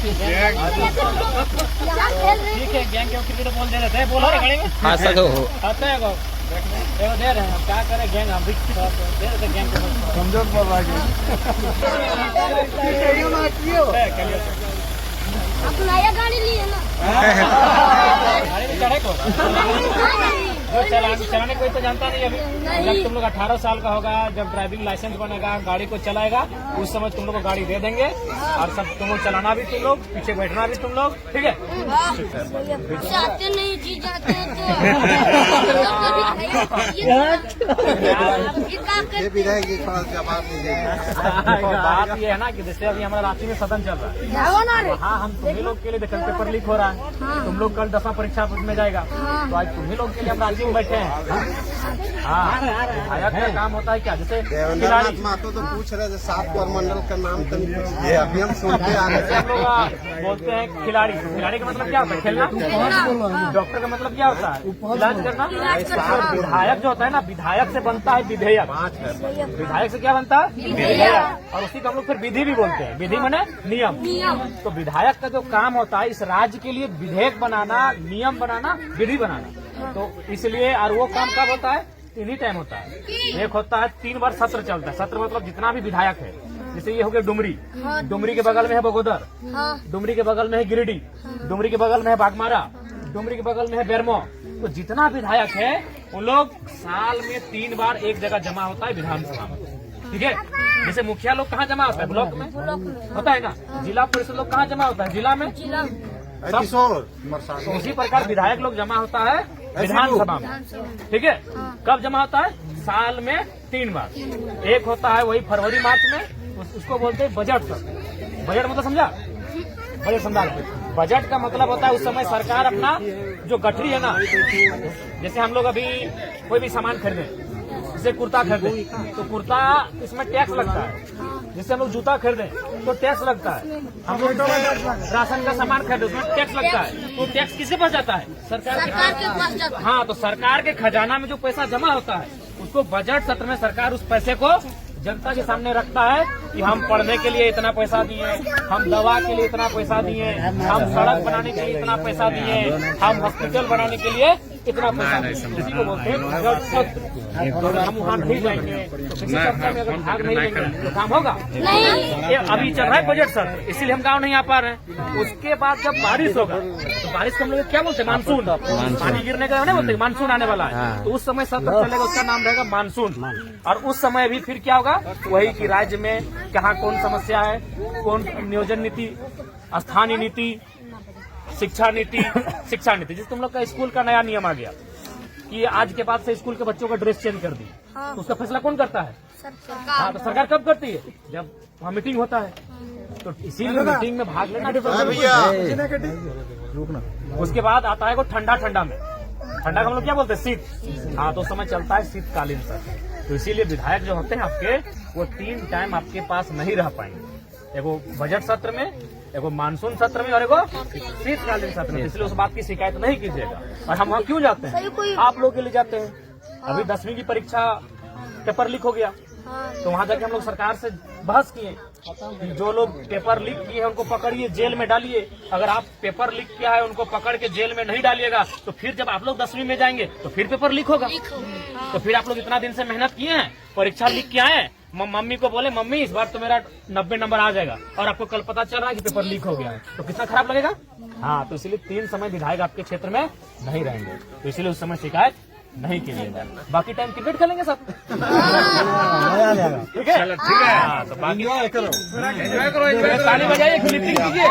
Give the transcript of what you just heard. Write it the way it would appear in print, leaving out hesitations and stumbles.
ठीक है, gang cricket बोल दे रहे थे, बोलो खड़े में हाँ सर हो आते हैं को दे रहे हैं, क्या करें गैंग, हम भी दे रहे थे गैंग को समझो आप नया गाड़ी लिए ना, गाड़ी में चढ़े को चलाने कोई तो जानता नहीं अभी। जब तुम लोग 18 साल का होगा, जब ड्राइविंग लाइसेंस बनेगा, गाड़ी को चलाएगा, उस समय तुम लोग को गाड़ी दे देंगे और सब तुम लोग चलाना भी तुम लोग, पीछे बैठना भी तुम लोग, ठीक है। जाते नहीं जी जाते हैं ये विधायक जी थोड़ा जवाब दीजिए। बात ये है ना कि जैसे अभी हमारा रांची में सदन चल रहा है, हाँ हम तुम्ही लोग के लिए कल पेपर लीक हो रहा है, तुम लोग कल 10वां परीक्षा में जाएगा, तो आज तुम्ही लोग के लिए हम रांची में बैठे हैं। हाँ विधायक का काम होता है क्या, जैसे देवेंद्रनाथ महतो तो पूछ रहे थे 7 प्रमंडल का नाम तो ये अभी हम सुनते आ रहे हम लोग बोलते हैं खिलाड़ी, खिलाड़ी का मतलब क्या होता है, खेलना। डॉक्टर का मतलब क्या होता है, इलाज करना। विधायक जो होता है ना, विधायक से बनता है विधेयक, विधायक से क्या बनता है, विधेयक, और उसी को हम लोग फिर विधि भी बोलते हैं। विधि माने नियम। तो विधायक का जो काम होता है इस राज्य के लिए विधेयक बनाना, नियम बनाना, विधि बनाना। तो इसलिए और वो काम कब होता है, 3 ही टाइम होता है। एक होता है 3 बार सत्र चलता है, सत्र मतलब जितना भी विधायक है, जैसे ये हो गया डुमरी, डुमरी के बगल में है बगोदर, डुमरी के बगल में है गिरिडीह, डुमरी के बगल में है बागमारा, डुमरी के बगल में है बेरमो। तो जितना विधायक है उन लोग साल में 3 बार एक जगह जमा होता है विधानसभा में, ठीक है। जैसे मुखिया लोग कहाँ जमा होता है, ब्लॉक में होता है ना। जिला परिषद लोग कहाँ जमा होता है, जिला में। तो उसी प्रकार विधायक लोग जमा होता है विधानसभा में, ठीक है। कब जमा होता है, साल में 3 बार। एक होता है वही फरवरी मार्च में, उसको बोलते हैं बजट सत्र। बजट मतलब समझा, बजट समझा। बजट का मतलब होता है उस समय सरकार अपना जो गठरी है ना, जैसे हम लोग अभी कोई भी सामान खरीदे, जैसे कुर्ता खरीदे तो कुर्ता इसमें टैक्स लगता है, जैसे हम लोग जूता खरीदे तो टैक्स लगता है, हम लोग राशन का सामान खरीदे उसमें टैक्स लगता है। तो टैक्स किसके पास जाता है, सरकार के पास जाता है। हाँ, तो सरकार के खजाना में जो पैसा जमा होता है उसको बजट सत्र में सरकार उस पैसे को जनता के सामने रखता है कि हम पढ़ने के लिए इतना पैसा दिए, हम दवा के लिए इतना पैसा दिए, हम सड़क बनाने के लिए इतना पैसा दिए, हम हॉस्पिटल बनाने के लिए इतना पैसा दिए। इसी को बोलते हैं बजट सत्र। अगर हम वहाँ नहीं जाएंगे तो किसी चर्चा में अगर भाग नहीं लेंगे तो काम होगा नहीं। अभी चल रहा है बजट सत्र, इसीलिए हम गाँव नहीं आ पा रहे हैं। उसके बाद जब बारिश होगा तो बारिश को हम लोग क्या बोलते हैं, मानसून। पानी गिरने का नहीं बोलते, मानसून आने वाला है, तो उस समय सत्र चलेगा, उसका नाम रहेगा मानसून। और उस समय भी फिर क्या होगा, वही कि राज्य में कहाँ कौन समस्या है, कौन नियोजन नीति, स्थानीय नीति, शिक्षा नीति। जैसे तुम लोग का स्कूल का नया नियम आ गया कि आज के बाद से स्कूल के बच्चों का ड्रेस चेंज कर दी, तो उसका फैसला कौन करता है, हाँ, तो सरकार कब करती है, जब वहाँ मीटिंग होता है। तो इसीलिए मीटिंग में भाग लेना। उसके बाद आता है वो ठंडा में, ठंडा का हम लोग क्या बोलते हैं, शीत। हाँ, तो समय चलता है शीतकालीन सत्र। तो इसीलिए विधायक जो होते हैं आपके, वो 3 टाइम आपके पास नहीं रह पाएंगे, एगो बजट सत्र में, एगो मानसून सत्र में और एगो शीतकालीन सत्र में। इसलिए उस बात की शिकायत नहीं कीजिएगा। और हम वहाँ क्यों जाते हैं, आप लोग के लिए जाते हैं। अभी 10वीं की परीक्षा पेपर लीक हो गया, तो वहाँ जाके हम लोग सरकार से बहस किए कि जो लोग पेपर लीक किए हैं उनको पकड़िए, जेल में डालिए। अगर आप पेपर लीक किया है उनको पकड़ के जेल में नहीं डालिएगा तो फिर जब आप लोग 10वीं में जाएंगे तो फिर पेपर लीक होगा। तो फिर आप लोग इतना दिन से मेहनत किए हैं, परीक्षा लीक किया है, मम्मी को बोले मम्मी इस बार तो मेरा 90 नंबर आ जाएगा, और आपको कल पता चल रहा है कि पेपर लीक हो गया है, तो कितना खराब लगेगा। हाँ, तो इसलिए 3 समय विधायक आपके क्षेत्र में नहीं रहेंगे, तो इसलिए उस समय शिकायत नहीं कीजिएगा। बाकी टाइम क्रिकेट खेलेंगे सब, ठीक है, ठीक है। तो बाकी एंजॉय करो, ताली बजाइए, कीजिए।